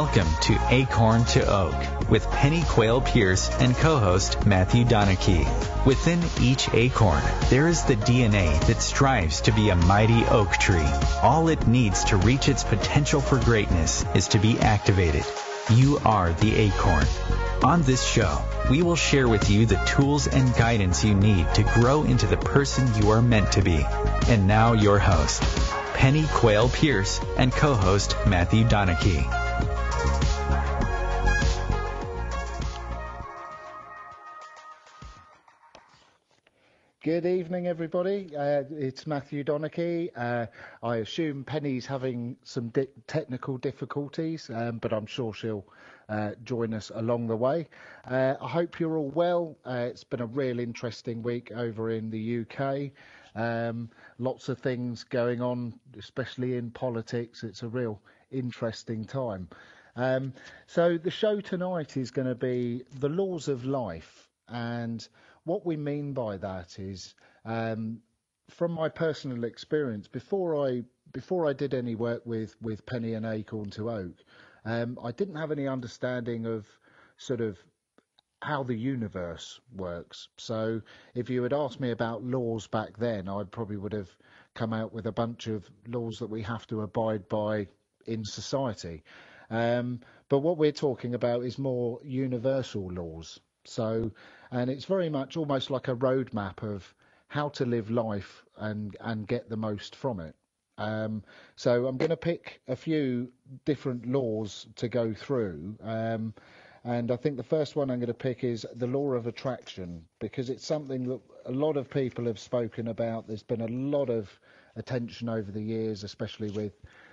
Welcome to Acorn to Oak with Pennie Quaile-Pearce and co-host Matthew Donachie. Within each acorn, there is the DNA that strives to be a mighty oak tree. All it needs to reach its potential for greatness is to be activated. You are the acorn. On this show, we will share with you the tools and guidance you need to grow into the person you are meant to be. And now your host, Pennie Quaile-Pearce and co-host Matthew Donachie. Good evening, everybody. It's Matthew Donachie. I assume Pennie's having some technical difficulties, but I'm sure she'll join us along the way. I hope you're all well. It's been a real interesting week over in the UK. Lots of things going on, especially in politics. It's a real interesting time. So the show tonight is going to be the laws of life, and what we mean by that is, from my personal experience, before I did any work with Pennie and Acorn to Oak, I didn't have any understanding of sort of how the universe works. So if you had asked me about laws back then, I probably would have come out with a bunch of laws that we have to abide by in society. But what we're talking about is more universal laws. So, and it's very much almost like a roadmap of how to live life and get the most from it. So I'm going to pick a few different laws to go through. And I think the first one I'm going to pick is the law of attraction, because it's something that a lot of people have spoken about. There's been a lot of attention over the years, especially with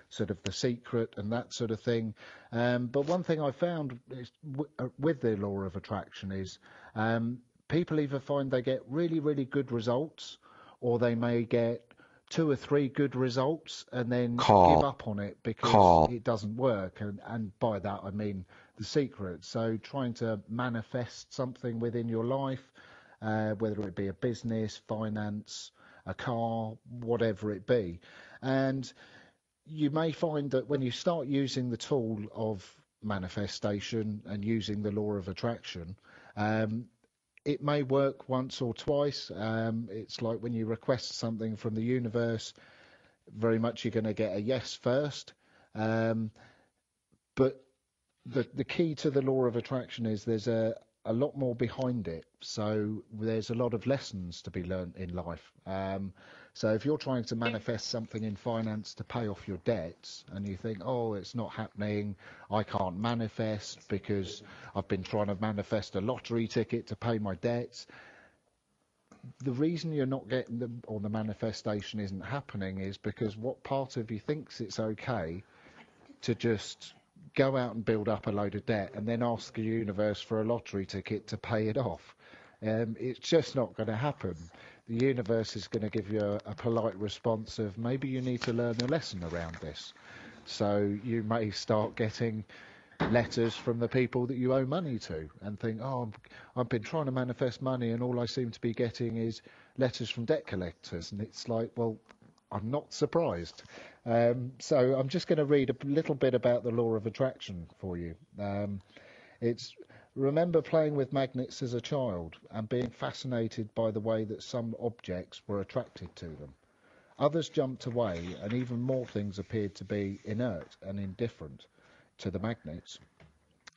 sort of The Secret and that sort of thing. But one thing I found is with the law of attraction is people either find they get really, really good results, or they may get 2 or 3 good results and then give up on it because it doesn't work. And by that, I mean The Secret. So trying to manifest something within your life, whether it be a business, finance, a car, whatever it be. And you may find that when you start using the tool of manifestation and using the law of attraction, it may work once or twice. It's like when you request something from the universe, very much you're going to get a yes first. But the key to the law of attraction is there's a lot more behind it. So there's a lot of lessons to be learned in life. So if you're trying to manifest something in finance to pay off your debts and you think, oh, it's not happening, I can't manifest because I've been trying to manifest a lottery ticket to pay my debts. The reason you're not getting them, or the manifestation isn't happening, is because what part of you thinks it's okay to just go out and build up a load of debt and then ask the universe for a lottery ticket to pay it off. It's just not going to happen. The universe is going to give you a polite response of maybe you need to learn a lesson around this. So you may start getting letters from the people that you owe money to and think, oh, I've been trying to manifest money and all I seem to be getting is letters from debt collectors. And it's like, well, I'm not surprised. So I'm just going to read a little bit about the law of attraction for you. Remember playing with magnets as a child and being fascinated by the way that some objects were attracted to them. Others jumped away, and even more things appeared to be inert and indifferent to the magnets.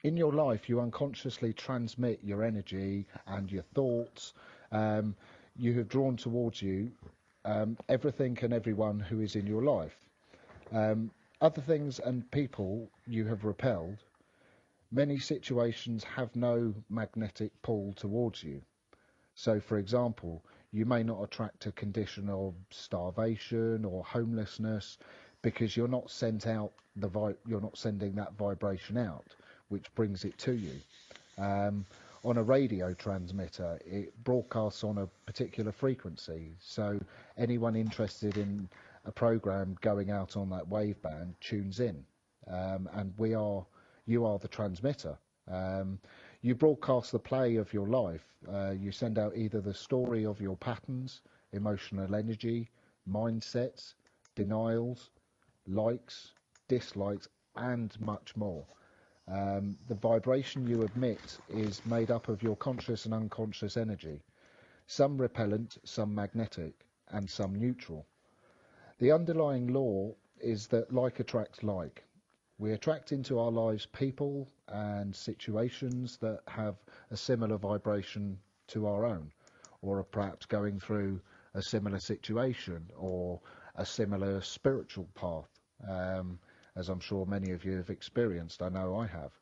In your life, you unconsciously transmit your energy and your thoughts. You have drawn towards you everything and everyone who is in your life. Other things and people you have repelled. Many situations have no magnetic pull towards you. So, for example, you may not attract a condition of starvation or homelessness because you're not you're not sending that vibration out, which brings it to you. On a radio transmitter, it broadcasts on a particular frequency. So anyone interested in a program going out on that waveband tunes in, and you are the transmitter. You broadcast the play of your life. You send out either the story of your patterns, emotional energy, mindsets, denials, likes, dislikes, and much more. The vibration you emit is made up of your conscious and unconscious energy, some repellent, some magnetic, and some neutral. The underlying law is that like attracts like. We attract into our lives people and situations that have a similar vibration to our own, or are perhaps going through a similar situation or a similar spiritual path, as I'm sure many of you have experienced. I know I have.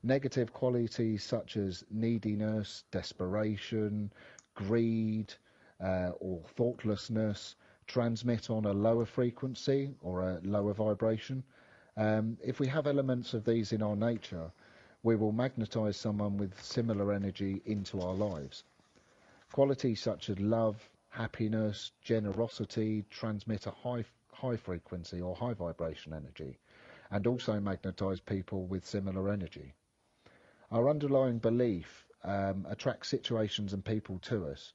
Negative qualities such as neediness, desperation, greed, or thoughtlessness transmit on a lower frequency or a lower vibration. If we have elements of these in our nature, we will magnetize someone with similar energy into our lives. Qualities such as love, happiness, generosity transmit a high frequency or high vibration energy, and also magnetize people with similar energy. Our underlying belief attracts situations and people to us.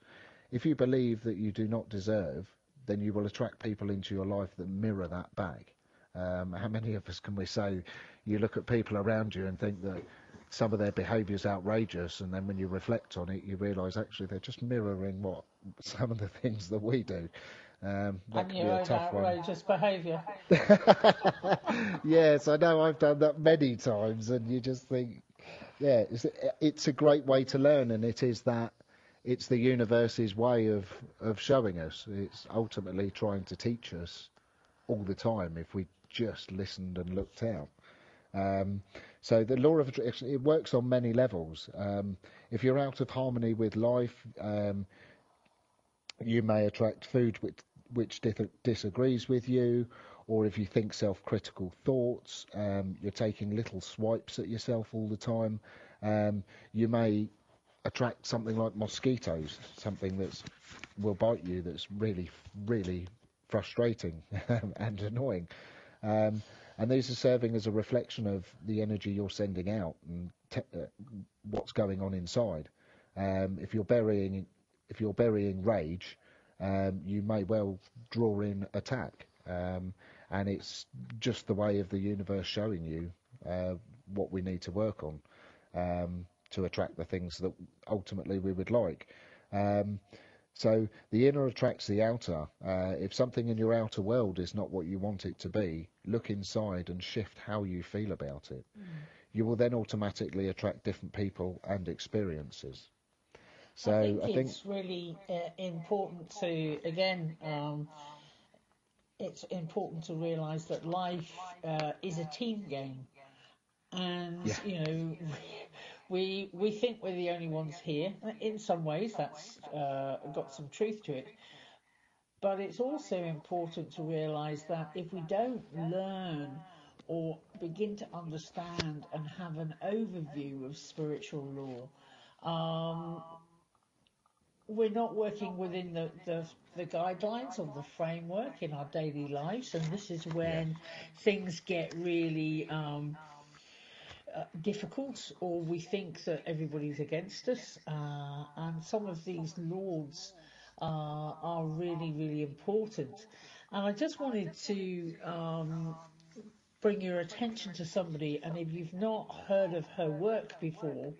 If you believe that you do not deserve, then you will attract people into your life that mirror that back. How many of us can we say you look at people around you and think that some of their behaviour is outrageous, and then when you reflect on it, you realise actually they're just mirroring what some of the things that we do. That and can your be a own tough outrageous behaviour. Yes, I know I've done that many times, and you just think, yeah, it's a great way to learn, and it is that. It's the universe's way of showing us. It's ultimately trying to teach us all the time if we just listened and looked out. So the law of attraction, it works on many levels. If you're out of harmony with life, you may attract food which disagrees with you, or if you think self-critical thoughts, you're taking little swipes at yourself all the time, you may attract something like mosquitoes, something that will bite you that's really, really frustrating and annoying. And these are serving as a reflection of the energy you're sending out and what's going on inside. If you're burying rage, you may well draw in attack. And it's just the way of the universe showing you what we need to work on to attract the things that ultimately we would like. So the inner attracts the outer. If something in your outer world is not what you want it to be, look inside and shift how you feel about it. You will then automatically attract different people and experiences. So I think it's really important to, again, it's important to realise that life is a team game. And, yeah. you know, we think we're the only ones here. In some ways, that's got some truth to it. But it's also important to realise that if we don't learn or begin to understand and have an overview of spiritual law, we're not working within the guidelines of the framework in our daily lives, and this is when things get really difficult, or we think that everybody's against us, and some of these laws are really, really important. And I just wanted to bring your attention to somebody, and if you've not heard of her work before,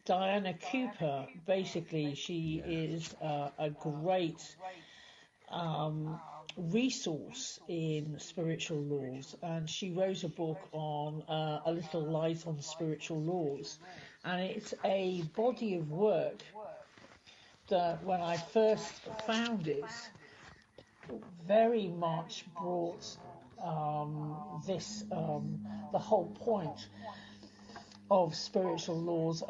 Diana Cooper, basically she is a great resource in spiritual laws, and she wrote a book on A Little Light on Spiritual Laws, and it's a body of work that when I first found it very much brought the whole point of spiritual laws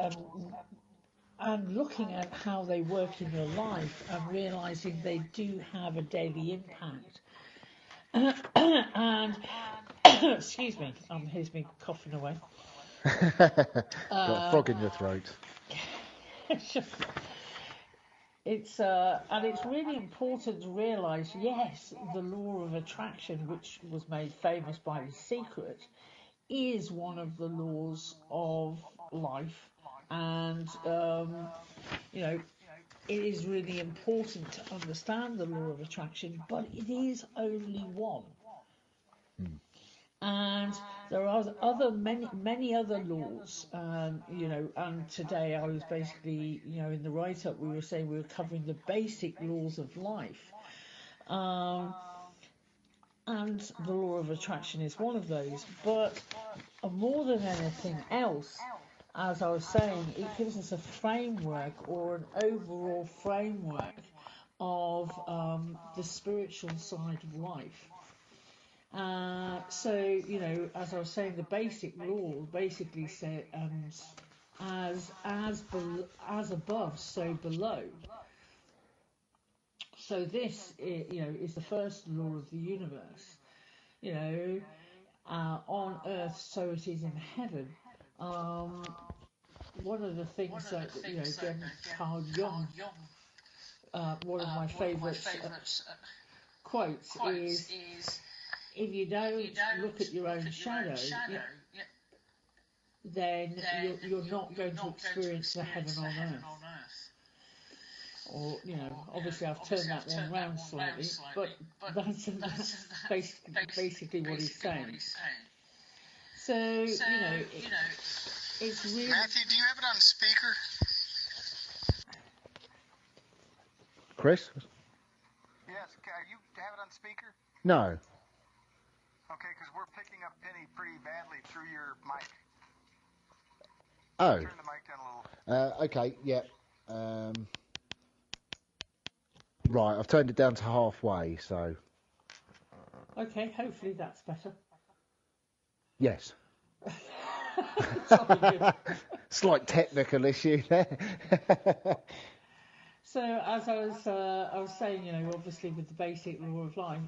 and looking at how they work in your life and realizing they do have a daily impact. And excuse me, here's me coughing away. Got a frog in your throat. And it's really important to realize, yes, the law of attraction, which was made famous by The Secret, is one of the laws of life. And you know, it is really important to understand the law of attraction, but it is only one. And there are many other laws, and today I was basically, in the write-up we were saying we were covering the basic laws of life. And the law of attraction is one of those. But more than anything else, as I was saying, it gives us a framework or an overall framework of the spiritual side of life. So, as I was saying, the basic law basically said, as above, so below. So this, is the first law of the universe. On earth, so it is in heaven. One of the things that, again, Carl Jung, one of my favourite quotes is, if you don't look at your own shadow, then you're not going to experience the heaven on earth. Or, obviously I've turned that one round slightly, but that's basically what he's saying. So, it's really... Matthew, do you have it on speaker? Chris? Yes, you have it on speaker? No. Okay, because we're picking up Penny pretty badly through your mic. Oh. Turn the mic down a little. Okay, yeah. Right, I've turned it down to halfway, so... Okay, hopefully that's better. Yes. Sorry, Slight technical issue there. So as I was saying, obviously with the basic law of life,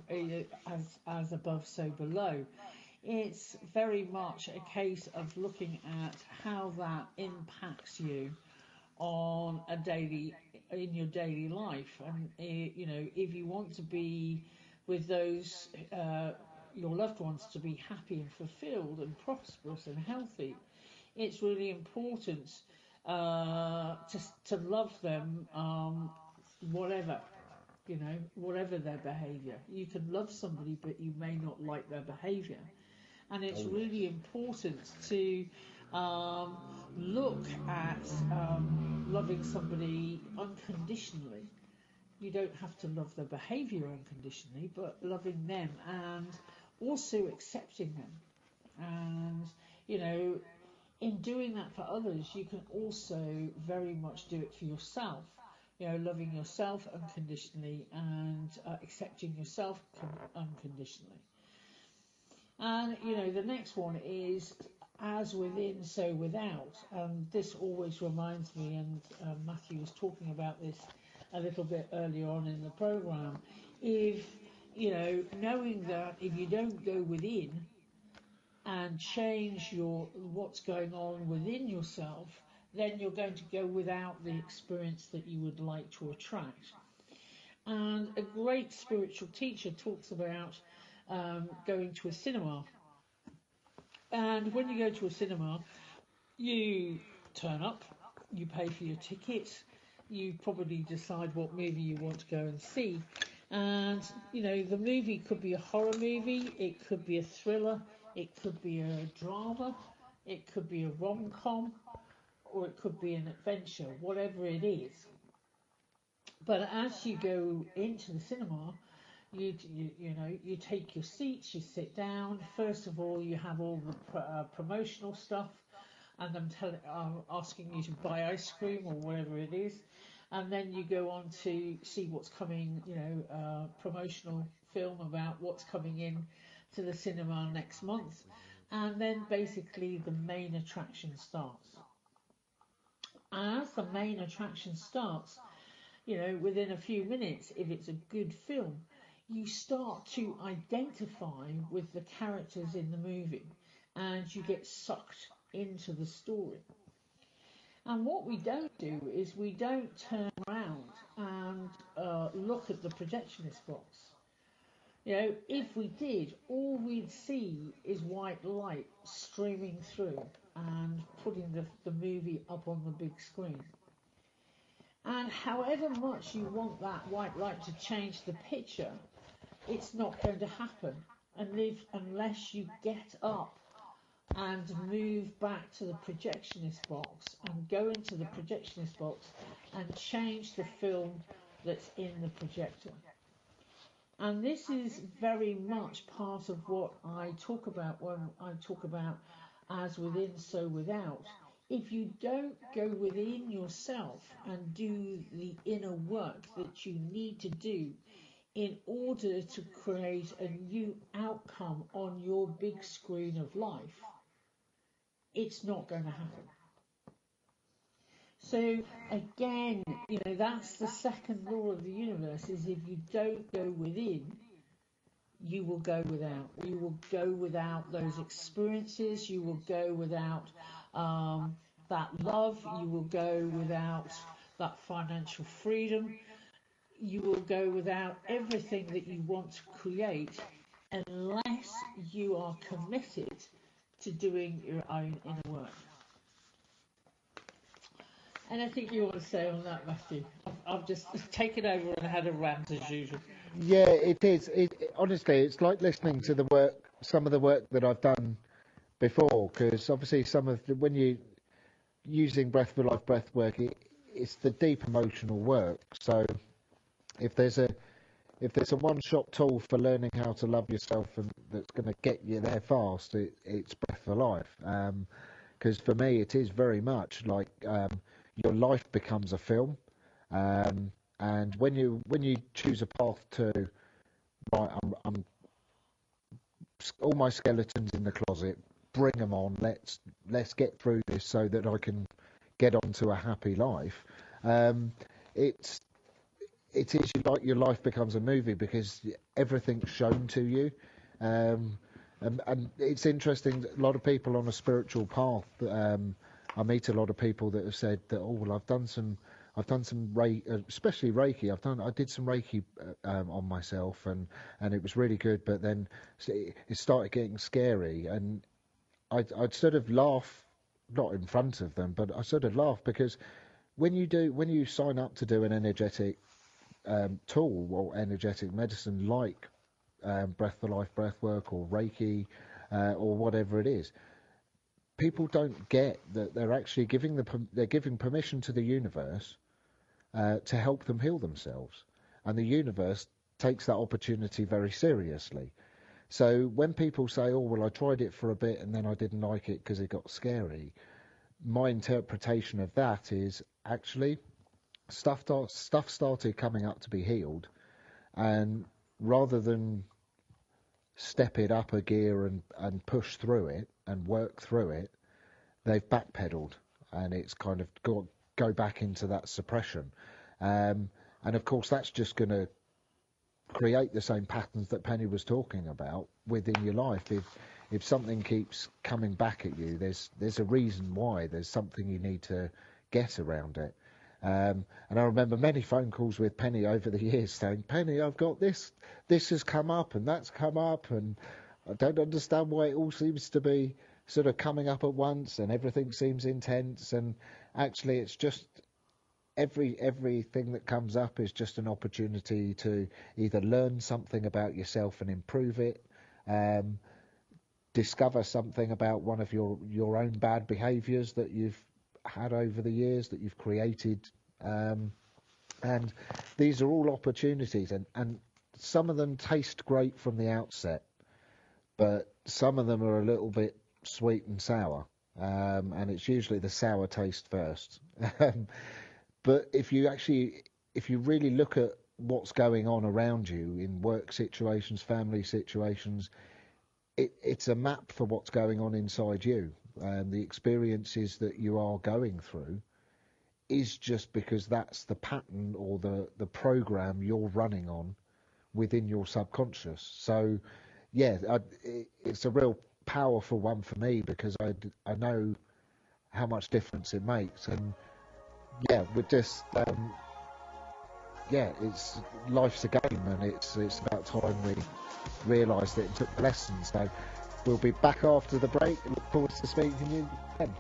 as above, so below, it's very much a case of looking at how that impacts you on in your daily life, and if you want to be with those your loved ones to be happy and fulfilled and prosperous and healthy, it's really important to love them, whatever their behaviour. You can love somebody, but you may not like their behaviour, and it's really important to look at loving somebody unconditionally. You don't have to love their behaviour unconditionally, but loving them and also accepting them. And, in doing that for others, you can also very much do it for yourself. Loving yourself unconditionally and accepting yourself unconditionally. And, the next one is as within, so without. And this always reminds me, and Matthew was talking about this a little bit earlier on in the program, if, knowing that if you don't go within and change what's going on within yourself, then you're going to go without the experience that you would like to attract. And a great spiritual teacher talks about going to a cinema. And when you go to a cinema, you turn up, you pay for your ticket, you probably decide what movie you want to go and see. And, the movie could be a horror movie, it could be a thriller, it could be a drama, it could be a rom-com, or it could be an adventure, whatever it is. But as you go into the cinema, you take your seats, you sit down. First of all, you have all the promotional stuff, and I'm asking you to buy ice cream or whatever it is. And then you go on to see what's coming, promotional film about what's coming in to the cinema next month. And then basically the main attraction starts. And as the main attraction starts, within a few minutes, if it's a good film, you start to identify with the characters in the movie and you get sucked into the story. And what we don't do is we don't turn around and look at the projectionist box. If we did, all we'd see is white light streaming through and putting the movie up on the big screen. And however much you want that white light to change the picture, it's not going to happen. and live unless you get up and move back to the projectionist box and go into the projectionist box and change the film that's in the projector. And this is very much part of what I talk about when I talk about as within, so without. If you don't go within yourself and do the inner work that you need to do in order to create a new outcome on your big screen of life, it's not going to happen. So again, that's the second law of the universe, is if you don't go within, you will go without. You will go without those experiences. You will go without that love. You will go without that financial freedom. You will go without everything that you want to create unless you are committed to doing your own inner work. Anything you want to say on that, Matthew? I've just taken over and had a rant as usual. Yeah, it is. Honestly, it's like listening to some of the work that I've done before, because obviously when you using breath for life breath work, it's the deep emotional work. So if there's a one-shot tool for learning how to love yourself and that's going to get you there fast, it's breath for life. Because for me, it is very much like your life becomes a film. And when you choose a path to, right, I'm all my skeletons in the closet, bring them on. Let's get through this so that I can get on to a happy life. It is like your life becomes a movie because everything's shown to you. And it's interesting. A lot of people on a spiritual path. I meet a lot of people that have said that, oh well, I've done some Reiki, especially Reiki. I did some Reiki on myself, and it was really good. But then it started getting scary, and I'd sort of laugh, not in front of them, but I sort of laugh because when you sign up to do an energetic tool or energetic medicine like breath for life breath work or Reiki or whatever it is, people don't get that they're actually giving permission to the universe to help them heal themselves, and the universe takes that opportunity very seriously. So when people say, oh well, I tried it for a bit and then I didn't like it because it got scary, my interpretation of that is actually stuff started coming up to be healed, and rather than step it up a gear and push through it and work through it, they've backpedaled, and it's kind of go back into that suppression. And of course that's just going to create the same patterns that Penny was talking about within your life. If something keeps coming back at you, there's a reason why. There's something you need to get around it. And I remember many phone calls with Penny over the years saying, Penny, I've got this has come up and that's come up, and I don't understand why it all seems to be sort of coming up at once and everything seems intense. And actually it's just everything that comes up is just an opportunity to either learn something about yourself and improve it, discover something about one of your own bad behaviours that you've had over the years, that you've created, and these are all opportunities, and some of them taste great from the outset, but some of them are a little bit sweet and sour, and it's usually the sour taste first. But if you really look at what's going on around you in work situations, family situations, it's a map for what's going on inside you. The experiences that you are going through is just because that's the pattern or the program you're running on within your subconscious. So, yeah, it's a real powerful one for me because I know how much difference it makes. And yeah, we're just it's life's a game, and it's about time we realised it and took the lesson. So we'll be back after the break and look forward to speaking to you then.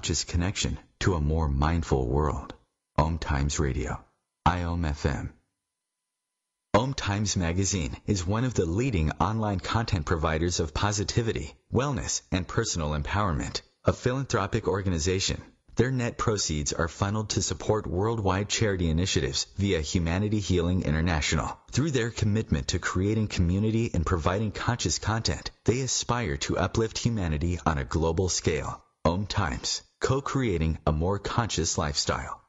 conscious connection to a more mindful world. OMTimes Radio, IOM-FM. OMTimes Magazine is one of the leading online content providers of positivity, wellness, and personal empowerment, a philanthropic organization. Their net proceeds are funneled to support worldwide charity initiatives via Humanity Healing International. Through their commitment to creating community and providing conscious content, they aspire to uplift humanity on a global scale. OMTimes, co-creating a more conscious lifestyle.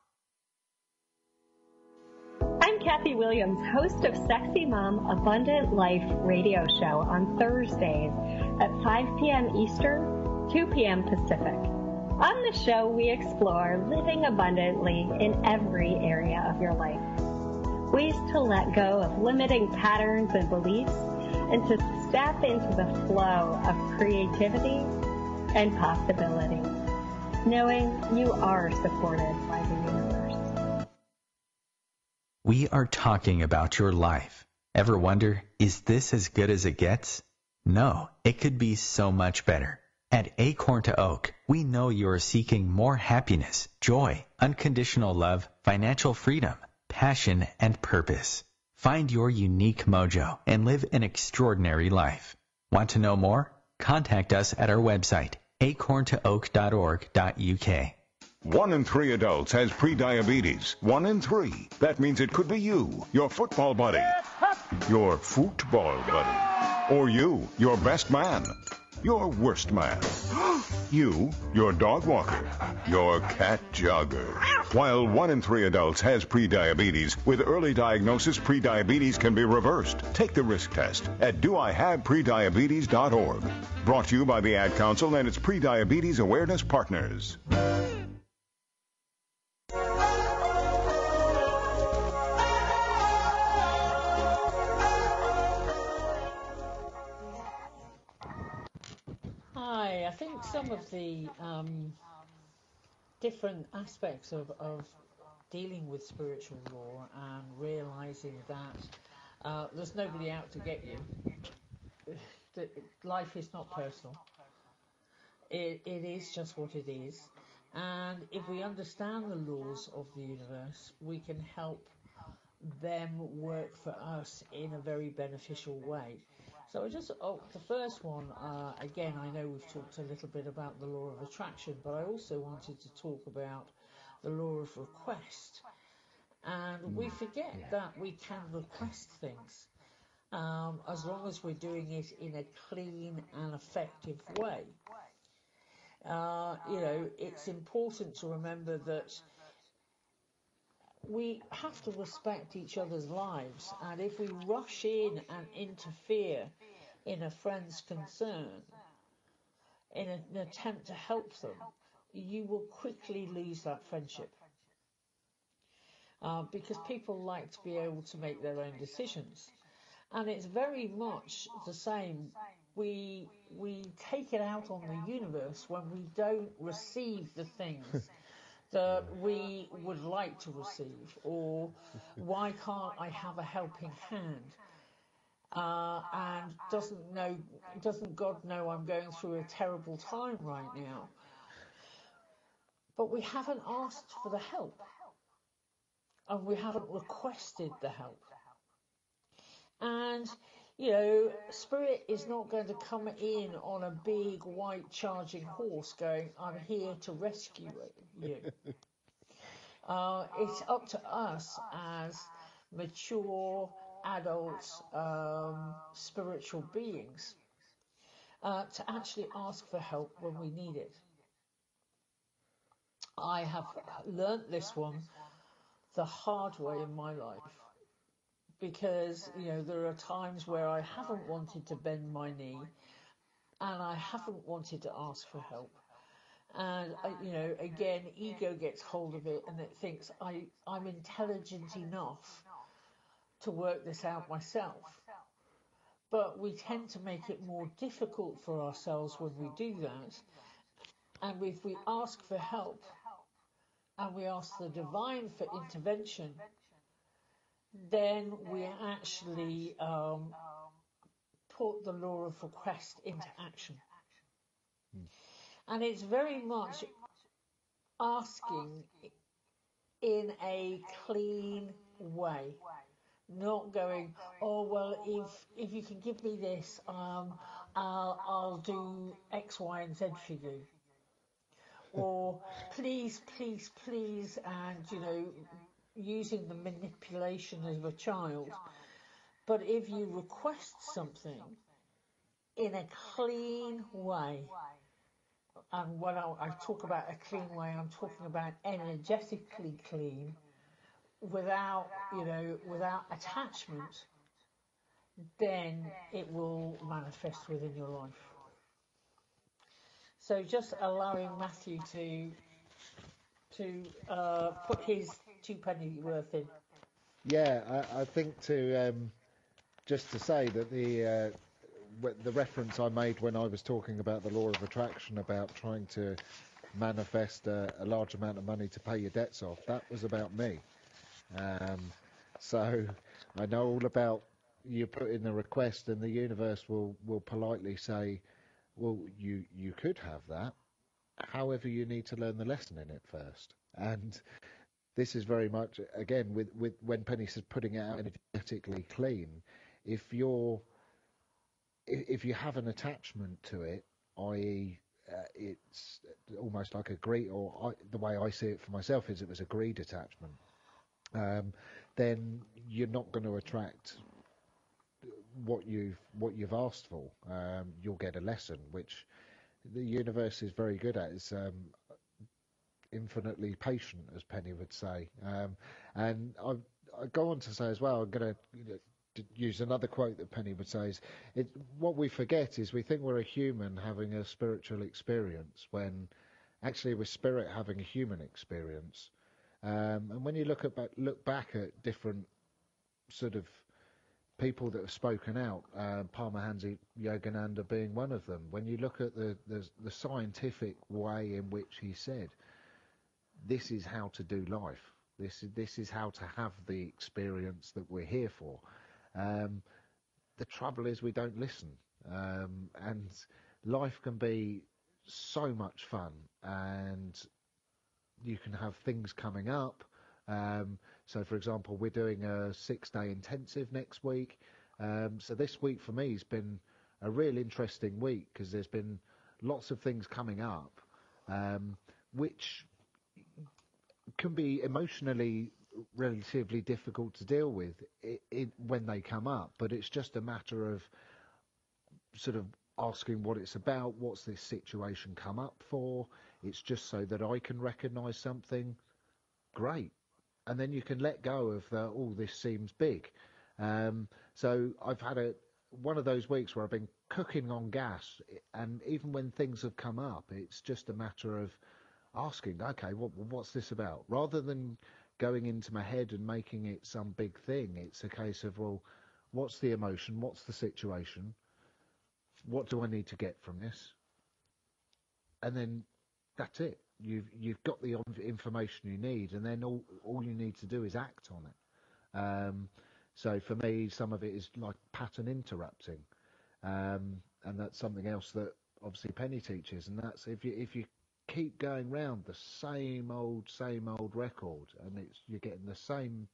I'm Kathy Williams, host of Sexy Mom Abundant Life radio show on Thursdays at 5 p.m. Eastern, 2 p.m. Pacific. On the show, we explore living abundantly in every area of your life. Ways to let go of limiting patterns and beliefs and to step into the flow of creativity and possibility, knowing you are supported by the universe. We are talking about your life. Ever wonder, is this as good as it gets? No, it could be so much better. At Acorn to Oak, we know you are seeking more happiness, joy, unconditional love, financial freedom, passion, and purpose. Find your unique mojo and live an extraordinary life. Want to know more? Contact us at our website, acorntooak.org.uk. 1 in 3 adults has prediabetes. 1 in 3. That means it could be you, your football buddy, your football buddy, or you, your best man, your worst man, you, your dog walker, your cat jogger. While 1 in 3 adults has prediabetes, with early diagnosis, prediabetes can be reversed. Take the risk test at doihaveprediabetes.org. Brought to you by the Ad Council and its Prediabetes Awareness Partners. Hi, I think some of the different aspects of dealing with spiritual law and realizing that there's nobody out to get you. That life is not personal. It is just what it is. And if we understand the laws of the universe, we can help them work for us in a very beneficial way. So the first one, again, I know we've talked a little bit about the law of attraction, but I also wanted to talk about the law of request. And we forget that we can request things as long as we're doing it in a clean and effective way. It's important to remember that we have to respect each other's lives, and if we rush in and interfere in a friend's concern in an attempt to help them, you will quickly lose that friendship. Because people like to be able to make their own decisions. And it's very much the same. We take it out on the universe when we don't receive the things that we would like to receive, or why can't I have a helping hand? And doesn't God know I'm going through a terrible time right now? But we haven't asked for the help, and we haven't requested the help. And Spirit is not going to come in on a big white charging horse going, I'm here to rescue you. It's up to us as mature, adult, spiritual beings to actually ask for help when we need it. I have learnt this one the hard way in my life. Because, there are times where I haven't wanted to bend my knee and I haven't wanted to ask for help. And, again, ego gets hold of it and it thinks I'm intelligent enough to work this out myself. But we tend to make it more difficult for ourselves when we do that. And if we ask for help and we ask the divine for intervention, then we actually put the law of request into action. And it's very much asking in a clean way, not going, oh well, if you can give me this, I'll do X, Y, and Z for you, or please, please, please, and using the manipulation of a child. But if you request something in a clean way, and when I talk about a clean way, I'm talking about energetically clean, without attachment, then it will manifest within your life. So just allowing Matthew to put his 2 penny worth in. Yeah, I think just to say that the reference I made when I was talking about the law of attraction, about trying to manifest a large amount of money to pay your debts off, that was about me. So I know all about, you put in the request and the universe will politely say, well, you could have that. However, you need to learn the lesson in it first. And this is very much, again, with when Penny says putting it out energetically clean, if you have an attachment to it, i.e., it's almost like a greed, the way I see it for myself is it was a greed attachment, then you're not going to attract what you've asked for. You'll get a lesson, which the universe is very good at. It's infinitely patient, as Penny would say. And I go on to say as well, I'm going to use another quote that Penny would say, is what we forget is we think we're a human having a spiritual experience, when actually we're spirit having a human experience. And when you look back at different sort of people that have spoken out, Paramahansa Yogananda being one of them, when you look at the scientific way in which he said, this is how to do life. This is how to have the experience that we're here for. The trouble is we don't listen, and life can be so much fun, and you can have things coming up. So, for example, we're doing a 6-day intensive next week. So this week for me has been a real interesting week, because there's been lots of things coming up, which can be emotionally relatively difficult to deal with when they come up. But it's just a matter of sort of asking what it's about. What's this situation come up for? It's just so that I can recognise something. Great. And then you can let go of this seems big. So I've had one of those weeks where I've been cooking on gas, and even when things have come up, it's just a matter of asking, okay, what's this about? Rather than going into my head and making it some big thing, it's a case of, well, what's the emotion? What's the situation? What do I need to get from this? And then that's it. You've got the information you need, and then all you need to do is act on it. So for me, some of it is like pattern interrupting, and that's something else that obviously Penny teaches, and that's if you keep going round the same old record, and you're getting the same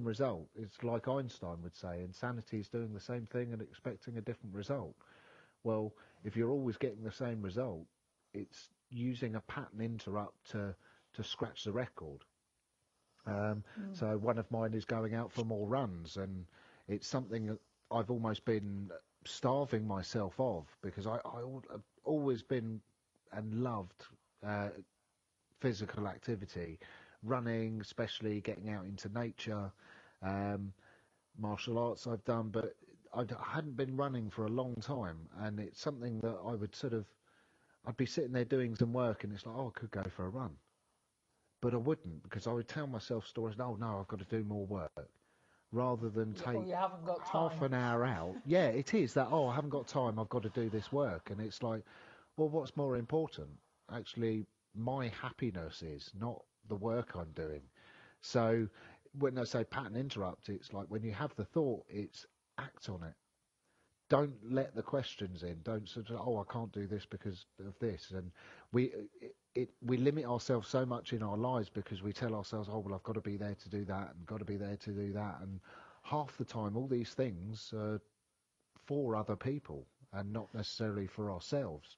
result. It's like Einstein would say, insanity is doing the same thing and expecting a different result. Well, if you're always getting the same result, it's using a pattern interrupt to scratch the record. So one of mine is going out for more runs, and it's something that I've almost been starving myself of, because I've always been and loved physical activity, running, especially getting out into nature, martial arts I've done, but I hadn't been running for a long time, and it's something that I would I'd be sitting there doing some work, and it's like, I could go for a run. But I wouldn't, because I would tell myself stories, no, I've got to do more work, rather than take half an hour out. Yeah, it is that, I haven't got time, I've got to do this work. And it's like, well, what's more important? Actually, my happiness is, not the work I'm doing. So when I say pattern interrupt, it's like when you have the thought, it's act on it. Don't let the questions in. Don't sort of, I can't do this because of this. And we limit ourselves so much in our lives because we tell ourselves, oh, well, I've got to be there to do that and got to be there to do that. And half the time, all these things are for other people and not necessarily for ourselves.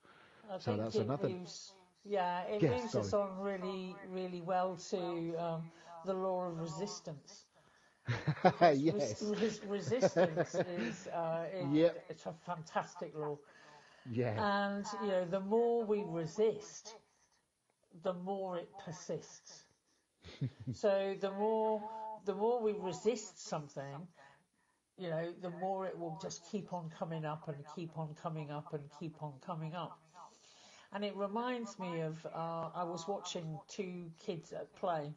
I So think that's it another. moves, yeah, it Yes, moves us sorry. on really, really well to the law of resistance. Yes. Resistance is Yep. it's a fantastic law. Yeah. And, the more we resist, the more it persists. So the more we resist something, the more it will just keep on coming up and keep on coming up and keep on coming up. And it reminds me of, I was watching two kids at play,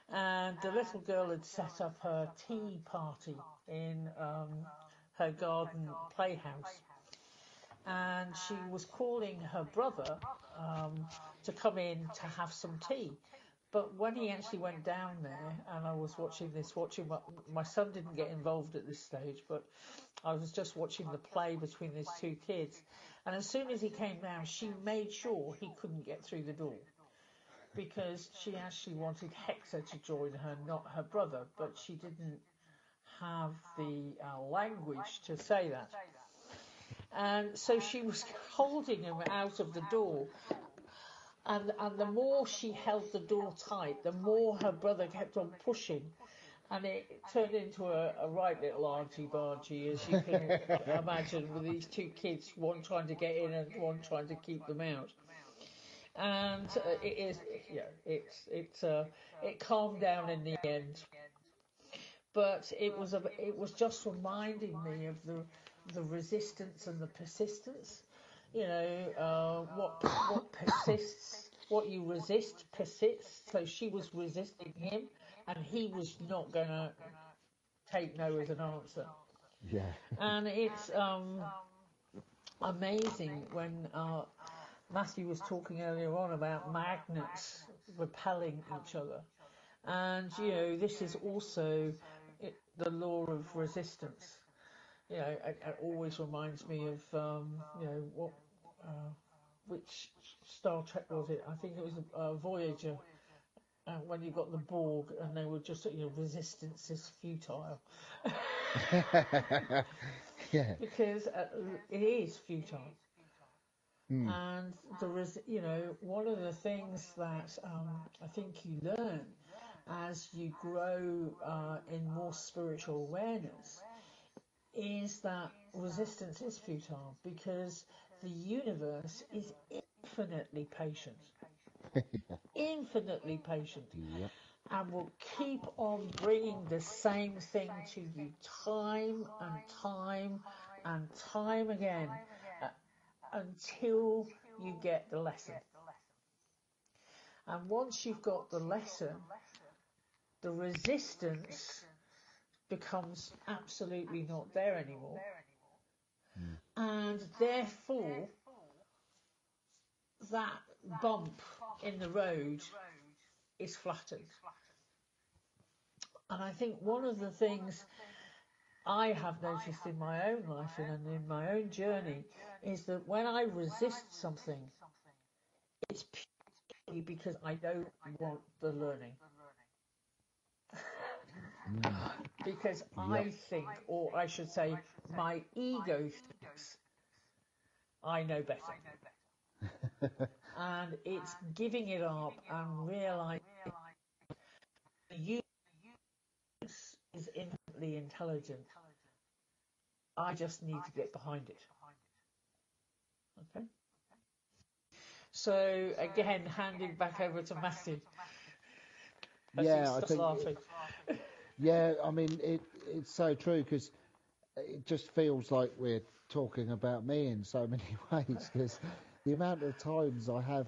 and the little girl had set up her tea party in her garden playhouse. And she was calling her brother to come in to have some tea. But when he actually went down there, and I was watching my son didn't get involved at this stage, but I was just watching the play between these two kids. And as soon as he came down, she made sure he couldn't get through the door, because she actually wanted Hector to join her, not her brother, but she didn't have the language to say that. And so she was holding him out of the door. And the more she held the door tight, the more her brother kept on pushing. And it turned into a right little argy-bargy, as you can imagine, with these two kids, one trying to get in and one trying to keep them out. And it calmed down in the end. But it was just reminding me of the resistance and the persistence. What persists, what you resist persists. So she was resisting him, and he was not going to take no as an answer. Yeah. And it's amazing when Matthew was talking earlier on about magnets repelling each other. And, this is also the law of resistance. It always reminds me of, which Star Trek was it? I think it was Voyager, when you got the Borg and they were just, resistance is futile. Yeah. Because it is futile. Mm. And there is, one of the things that I think you learn as you grow in more spiritual awareness is that resistance is futile, because the universe is infinitely patient. Infinitely patient. Yep. And will keep on bringing the same thing to you time and time and time again until you get the lesson. And once you've got the lesson, the resistance becomes absolutely not there anymore. And therefore, that bump in the road is flattened. And I think one of the things I have noticed in my own life and in my own journey is that when I resist something, it's purely because I don't want the learning. Because I think, or I should say, my ego thinks I know better. And it's giving it up and realizing the universe is infinitely intelligent. I just need to get behind it. Okay? So, again, handing back over to Matthew. Yeah, I think. Laughing. Yeah, I mean, it's so true, because it just feels like we're talking about me in so many ways, because the amount of times I have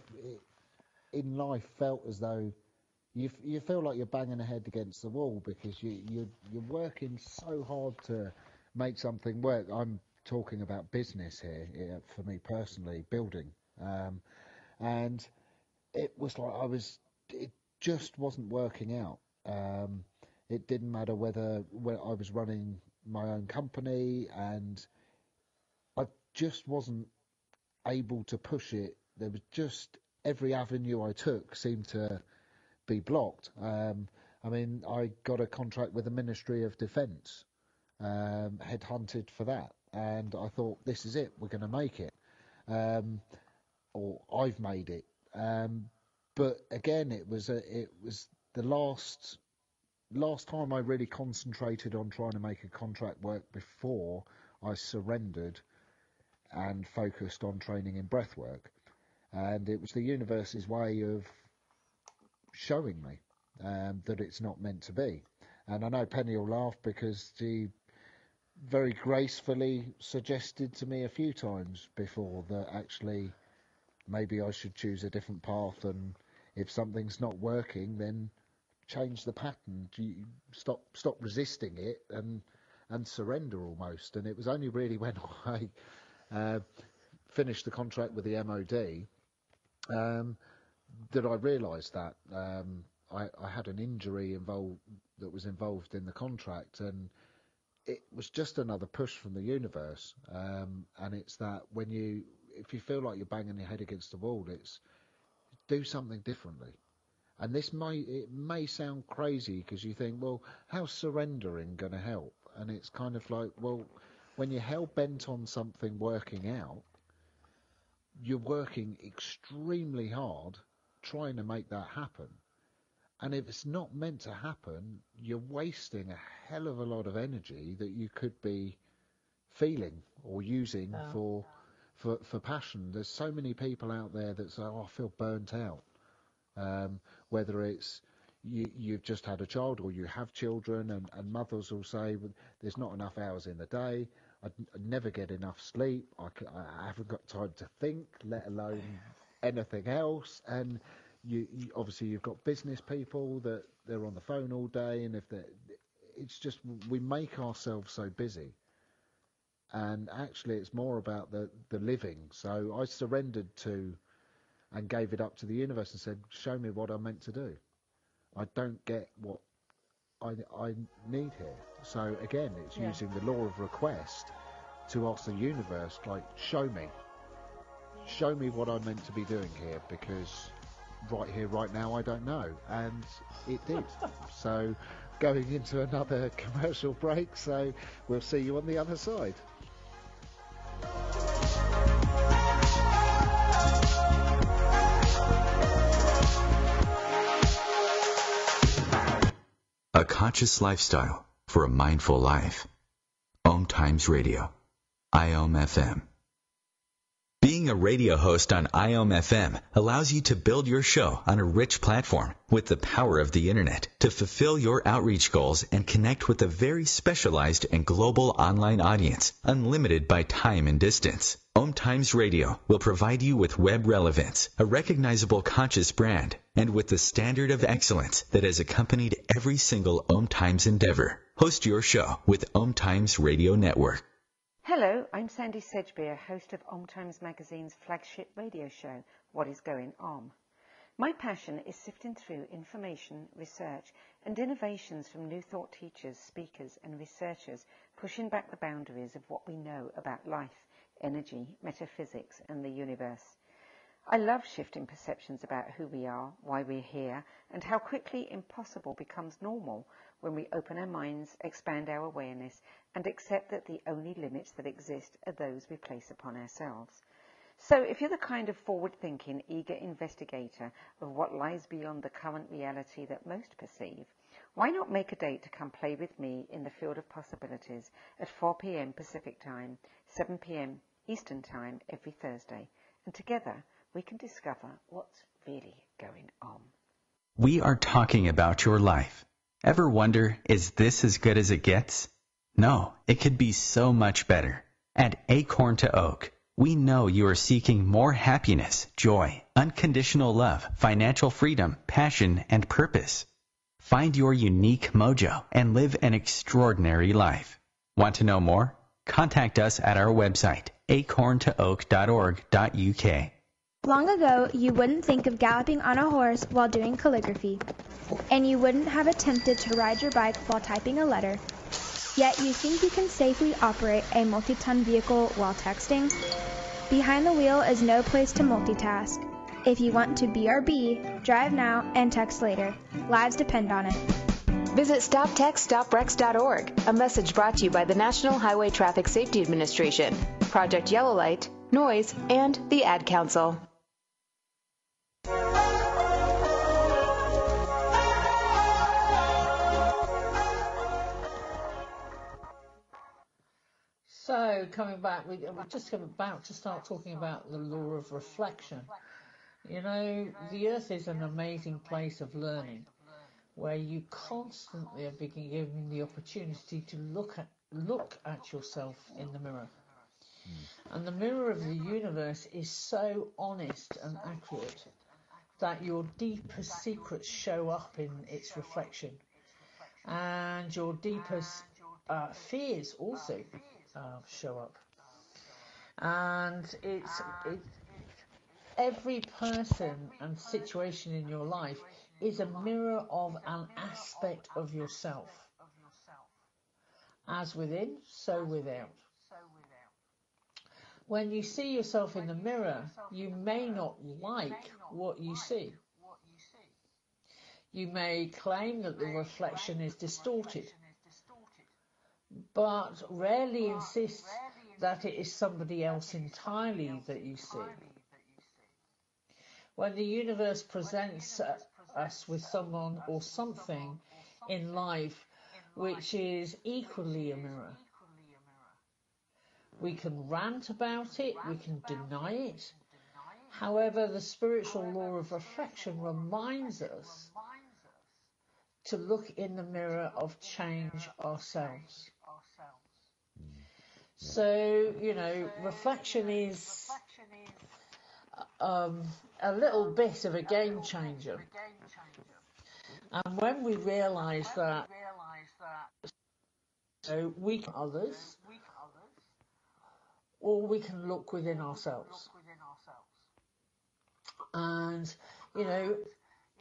in life felt as though you feel like you're banging a head against the wall, because you're working so hard to make something work. I'm talking about business here, for me personally, building, and it was like it just wasn't working out. It didn't matter whether I was running my own company, and I just wasn't able to push it. There was just every avenue I took seemed to be blocked. I mean, I got a contract with the Ministry of Defence, headhunted for that, and I thought, this is it, we're going to make it, or I've made it. But again, it was the last time I really concentrated on trying to make a contract work before I surrendered and focused on training in breathwork. And it was the universe's way of showing me that it's not meant to be. And I know Penny will laugh because she very gracefully suggested to me a few times before that actually maybe I should choose a different path, and if something's not working, then change the pattern. Stop resisting it and surrender almost. And it was only really when I finished the contract with the MOD that I realised that I had an injury that was involved in the contract, and it was just another push from the universe. And it's that if you feel like you're banging your head against the wall, it's do something differently. And it may sound crazy because you think, well, how's surrendering going to help? And it's kind of like, well, when you're hell bent on something working out, you're working extremely hard trying to make that happen. And if it's not meant to happen, you're wasting a hell of a lot of energy that you could be feeling or using for passion. There's so many people out there that say, oh, I feel burnt out. Whether it's you've just had a child or you have children, and mothers will say, well, there's not enough hours in the day, I never get enough sleep, I haven't got time to think, let alone anything else. And you obviously you've got business people that they're on the phone all day, and it's just we make ourselves so busy. And actually it's more about the living. So I surrendered to and gave it up to the universe and said, show me what I'm meant to do. I don't get what I need here. So again, it's using the law of request to ask the universe, like, show me what I'm meant to be doing here, because right here, right now, I don't know. And it did. So going into another commercial break, so we'll see you on the other side. A conscious lifestyle for a mindful life. OMTimes Radio. IOM FM. Being a radio host on IOM FM allows you to build your show on a rich platform with the power of the internet to fulfill your outreach goals and connect with a very specialized and global online audience, unlimited by time and distance. OMTimes Radio will provide you with web relevance, a recognizable conscious brand, and with the standard of excellence that has accompanied every single OMTimes endeavor. Host your show with OMTimes Radio Network. Hello, I'm Sandy Sedgbeer, host of OMTimes Magazine's flagship radio show, What is Going On. My passion is sifting through information, research, and innovations from new thought teachers, speakers, and researchers, pushing back the boundaries of what we know about life, energy, metaphysics, and the universe. I love shifting perceptions about who we are, why we're here, and how quickly impossible becomes normal when we open our minds, expand our awareness, and accept that the only limits that exist are those we place upon ourselves. So if you're the kind of forward-thinking, eager investigator of what lies beyond the current reality that most perceive, why not make a date to come play with me in the field of possibilities at 4 p.m. Pacific Time, 7 p.m. Eastern Time every Thursday, and together we can discover what's really going on. We are talking about your life. Ever wonder, is this as good as it gets? No, it could be so much better. At Acorn to Oak, we know you are seeking more happiness, joy, unconditional love, financial freedom, passion, and purpose. Find your unique mojo and live an extraordinary life. Want to know more? Contact us at our website, acorntooak.org.uk. Long ago, you wouldn't think of galloping on a horse while doing calligraphy, and you wouldn't have attempted to ride your bike while typing a letter, yet you think you can safely operate a multi-ton vehicle while texting? Behind the wheel is no place to multitask. If you want to BRB, drive now and text later. Lives depend on it. Visit StopTextStopWrecks.org. A message brought to you by the National Highway Traffic Safety Administration, Project Yellow Light, Noise, and the Ad Council. So, coming back, we're just about to start talking about the law of reflection. You know, the earth is an amazing place of learning, where you constantly are being given the opportunity to look at yourself in the mirror. And the mirror of the universe is so honest and accurate that your deepest secrets show up in its reflection, and your deepest fears also show up. And every person and situation in your life is a mirror of an aspect of yourself. As within, so without. When you see yourself in the mirror, you may not like what you see. You may claim that the reflection is distorted, but rarely insist that it is somebody else entirely that you see. When the universe presents us with someone or something in life which is equally a mirror, we can rant about it, we can deny it. However, the spiritual law of reflection reminds us to look in the mirror of change ourselves. So, you know, reflection is a little bit of a game changer. And when we realise that we can others, or we can look within ourselves. And, you know,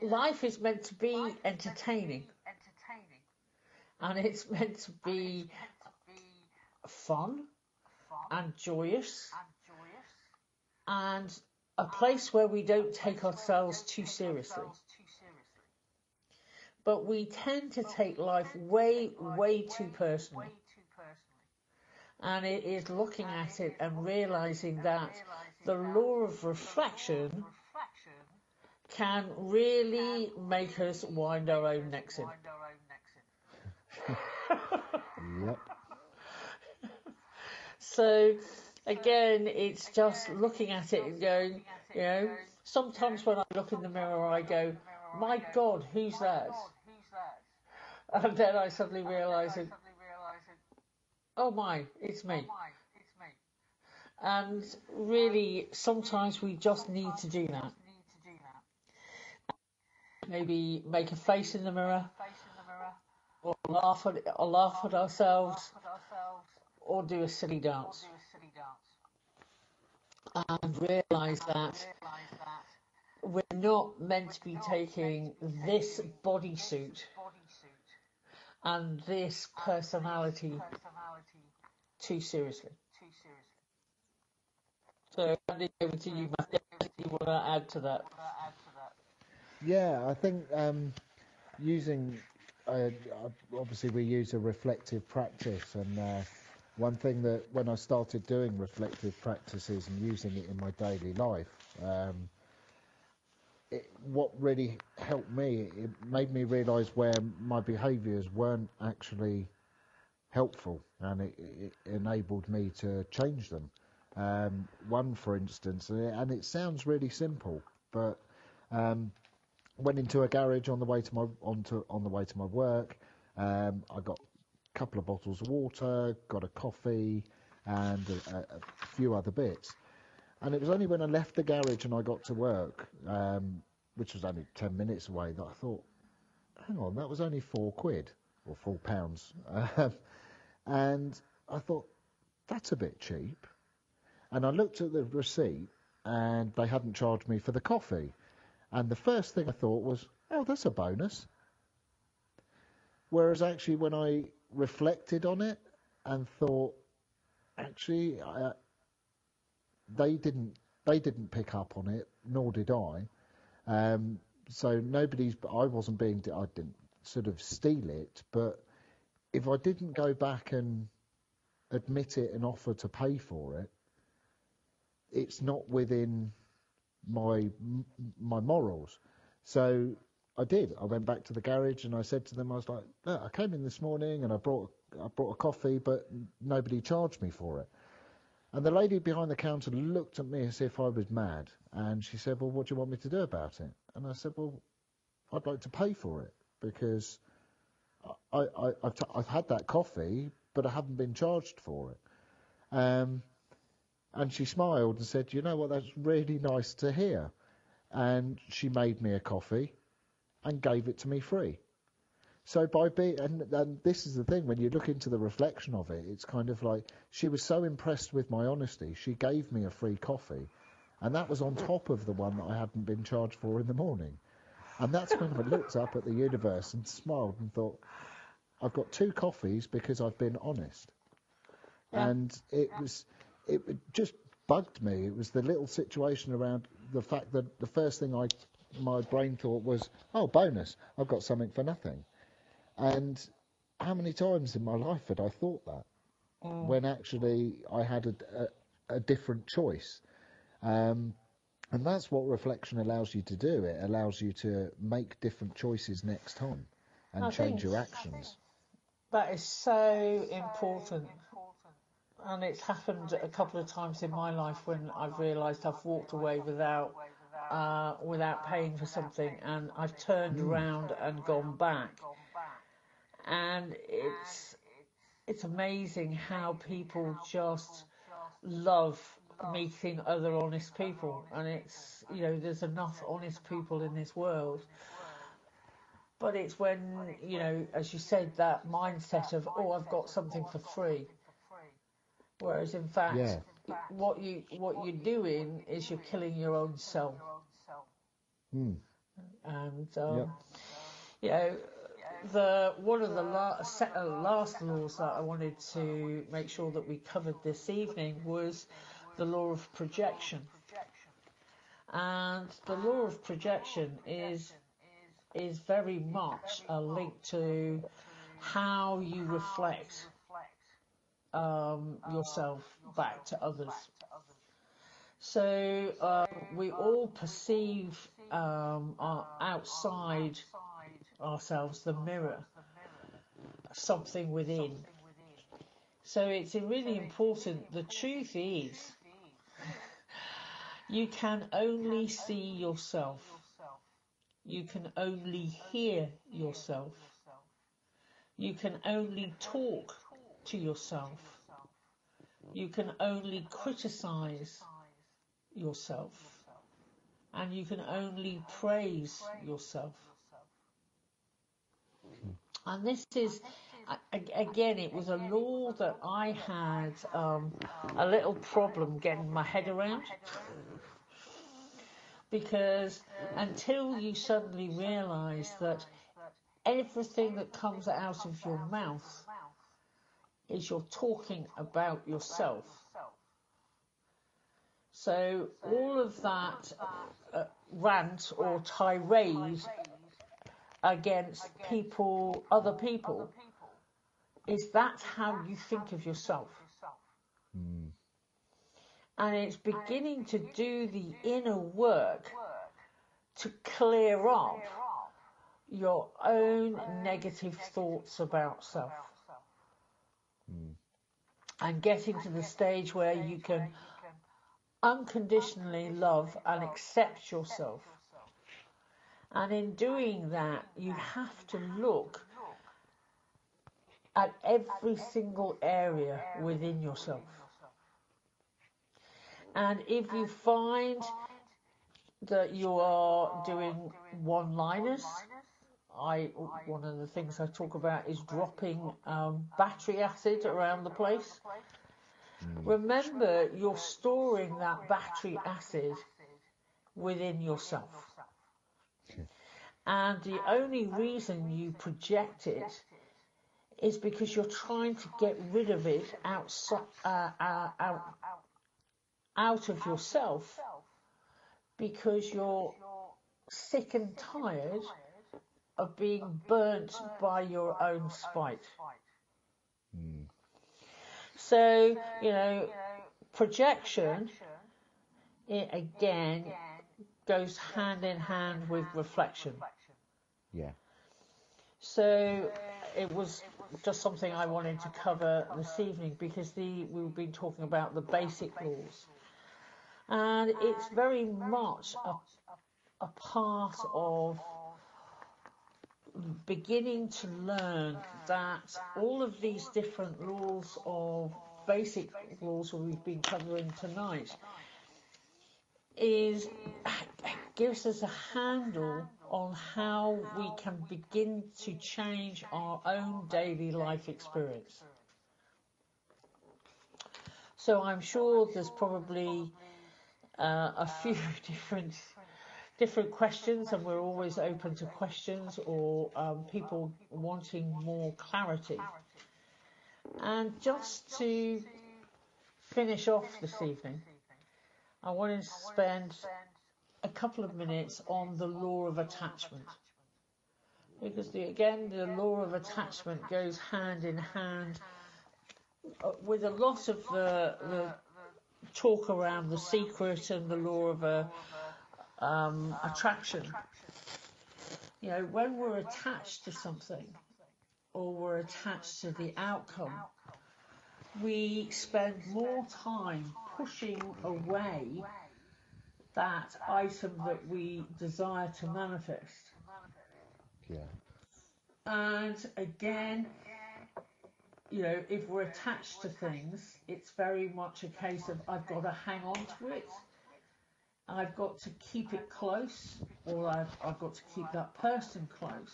life is meant to be entertaining. And it's meant to be fun and joyous and a place where we don't take ourselves too seriously. But we tend to take life way, way too personally. And it is looking at it and realising that the law of reflection can really make us wind our own necks in. Yep. So, again, it's just looking at it and going, you know, sometimes when I look in the mirror I go, my God, who's that? And then I suddenly realise, oh my, it's me. And really, sometimes we just need to do that. Maybe make a face in the mirror, or laugh at ourselves, or do a silly dance. And realise that we're not meant to be taking this bodysuit and this personality too seriously. So, handing over to you, Matthew, you want to add to that? Yeah, I think using, obviously we use a reflective practice, and one thing that when I started doing reflective practices and using it in my daily life, what really helped me, it made me realise where my behaviours weren't actually helpful, and it enabled me to change them. One, for instance, and it sounds really simple, but went into a garage on the way to my work. I got a couple of bottles of water, got a coffee, and a few other bits. And it was only when I left the garage and I got to work, which was only 10 minutes away, that I thought, hang on, that was only £4 or £4. And I thought, that's a bit cheap. And I looked at the receipt and they hadn't charged me for the coffee. And the first thing I thought was, oh, that's a bonus. Whereas actually when I reflected on it and thought, actually, they didn't they didn't pick up on it, nor did I. So I wasn't being, I didn't sort of steal it, but if I didn't go back and admit it and offer to pay for it, it's not within my morals. So I did. I went back to the garage and I said to them, I was like, look, I came in this morning and I brought a coffee, but nobody charged me for it. And the lady behind the counter looked at me as if I was mad. And she said, well, what do you want me to do about it? And I said, well, I'd like to pay for it because I've had that coffee, but I haven't been charged for it. And she smiled and said, you know what, that's really nice to hear. And she made me a coffee and gave it to me free. So and this is the thing, when you look into the reflection of it, it's kind of like she was so impressed with my honesty, she gave me a free coffee, and that was on top of the one that I hadn't been charged for in the morning. And that's when I looked up at the universe and smiled and thought, I've got 2 coffees because I've been honest. Yeah. And it just bugged me. It was the little situation around the fact that the first thing my brain thought was, oh, bonus, I've got something for nothing. And how many times in my life had I thought that when actually I had a different choice? And that's what reflection allows you to do. It allows you to make different choices next time and change your actions. That is so important. And it's happened a couple of times in my life when I've realised I've walked away without paying for something, and I've turned around and gone back. And it's amazing how people just love meeting other honest people. And it's, there's enough honest people in this world. But it's when, as you said, that mindset of, oh, I've got something for free. Whereas in fact, what you're doing is you're killing your own soul. And one of the last laws that I wanted to make sure that we covered this evening was the law of projection. And the law of projection is very much a link to how you reflect yourself back to others. So we all perceive outside ourselves, the mirror, something within. So it's really important. The truth is, you can only see yourself. You can only hear yourself. You can only talk to yourself. You can only criticize yourself. And you can only praise yourself. And this is, again, it was a law that I had a little problem getting my head around. Because until you suddenly realise that everything that comes out of your mouth is you're talking about yourself. So all of that rant or tirade against other people, that's how you think of yourself. And it's beginning to do the inner work to clear up your own negative thoughts about self. And getting to the stage where you can unconditionally love and accept yourself. And in doing that, you have to look at every single area within yourself. And if you find that you are doing one-liners, one of the things I talk about is dropping battery acid around the place. Remember, you're storing that battery acid within yourself. And the only reason you project it is because you're trying to get rid of it out of yourself because you're sick and tired of being burnt by your own spite. So, projection, it again goes hand in hand with reflection. Yeah. So it was just something I wanted to cover this evening, because we've been talking about the basic laws, and it's very much a part of beginning to learn that all of these different laws, of basic laws that we've been covering tonight, gives us a handle on how we can begin to change our own daily life experience. So I'm sure there's probably a few different questions, and we're always open to questions or people wanting more clarity. And just to finish off this evening, I wanted to spend a couple of minutes on the law of attachment, because the law of attachment goes hand in hand with a lot of the talk around the secret and the law of attraction. When we're attached to something, or we're attached to the outcome, we spend more time pushing away that item that we desire to manifest. Yeah. And again, if we're attached to things, it's very much a case of I've got to hang on to it, I've got to keep it close, or I've got to keep that person close.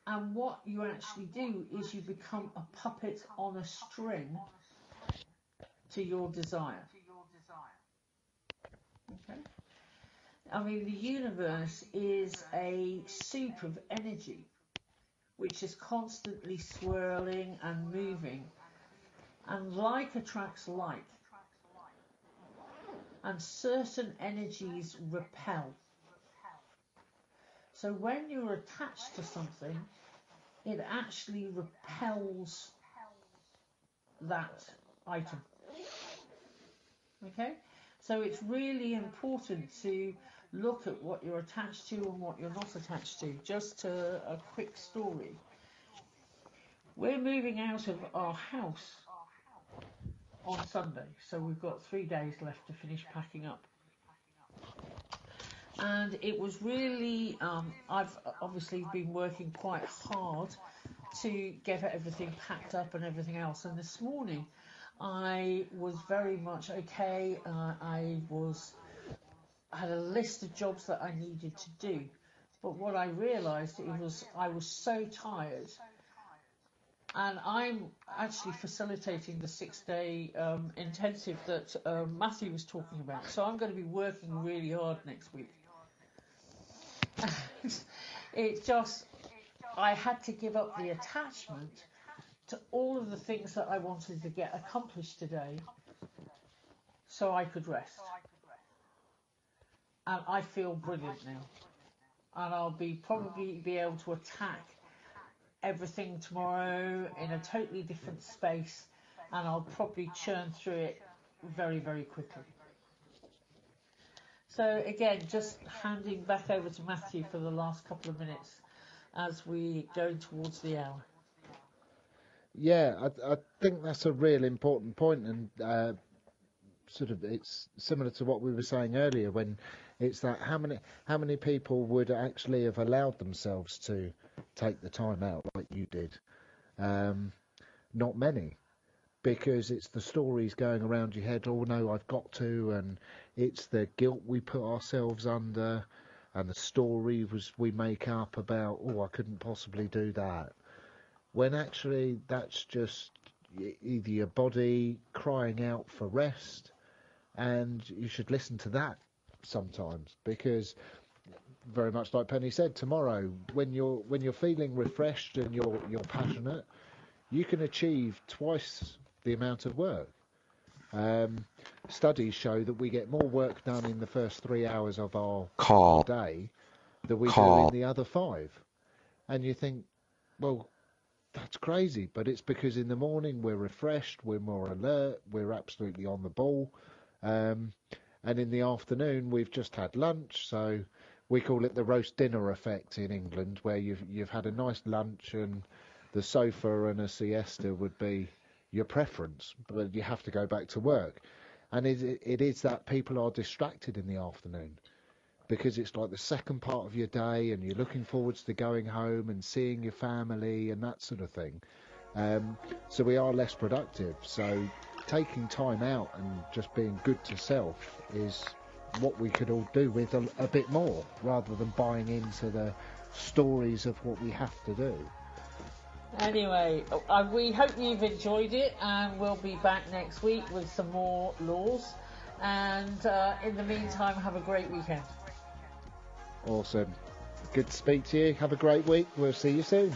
And what you actually do is you become a puppet on a string to your desire. Okay? I mean, the universe is a soup of energy which is constantly swirling and moving, and like attracts like, and certain energies repel. So when you're attached to something, it actually repels that item. Okay? So it's really important to look at what you're attached to and what you're not attached to. Just a quick story. We're moving out of our house on Sunday, so we've got 3 days left to finish packing up. And it was really, I've obviously been working quite hard to get everything packed up and everything else. And this morning, I was very much okay. I had a list of jobs that I needed to do, but what I realised I was so tired, and I'm actually facilitating the 6-day intensive that Matthew was talking about. So I'm going to be working really hard next week. I had to give up the attachment to all of the things that I wanted to get accomplished today so I could rest. And I feel brilliant now. And I'll probably be able to attack everything tomorrow in a totally different space, and I'll probably churn through it very, very quickly. So again, just handing back over to Matthew for the last couple of minutes as we go towards the hour. Yeah, I think that's a real important point, and sort of it's similar to what we were saying earlier, when it's that how many people would actually have allowed themselves to take the time out like you did? Not many, because it's the stories going around your head, oh no, I've got to, and it's the guilt we put ourselves under, and the story we make up about, oh, I couldn't possibly do that, when actually that's just either your body crying out for rest, and you should listen to that sometimes, because very much like Penny said, tomorrow when you're feeling refreshed and you're passionate, you can achieve twice the amount of work. Studies show that we get more work done in the first 3 hours of our day than we do in the other 5. And you think, well, that's crazy, but it's because in the morning we're refreshed, we're more alert, we're absolutely on the ball, and in the afternoon we've just had lunch, so we call it the roast dinner effect in England, where you've had a nice lunch and the sofa and a siesta would be your preference, but you have to go back to work. And it is that people are distracted in the afternoon, because it's like the second part of your day and you're looking forwards to going home and seeing your family and that sort of thing. So we are less productive. So taking time out and just being good to self is what we could all do with a bit more, rather than buying into the stories of what we have to do. Anyway, we hope you've enjoyed it, and we'll be back next week with some more laws. And in the meantime, have a great weekend. Awesome. Good to speak to you. Have a great week. We'll see you soon.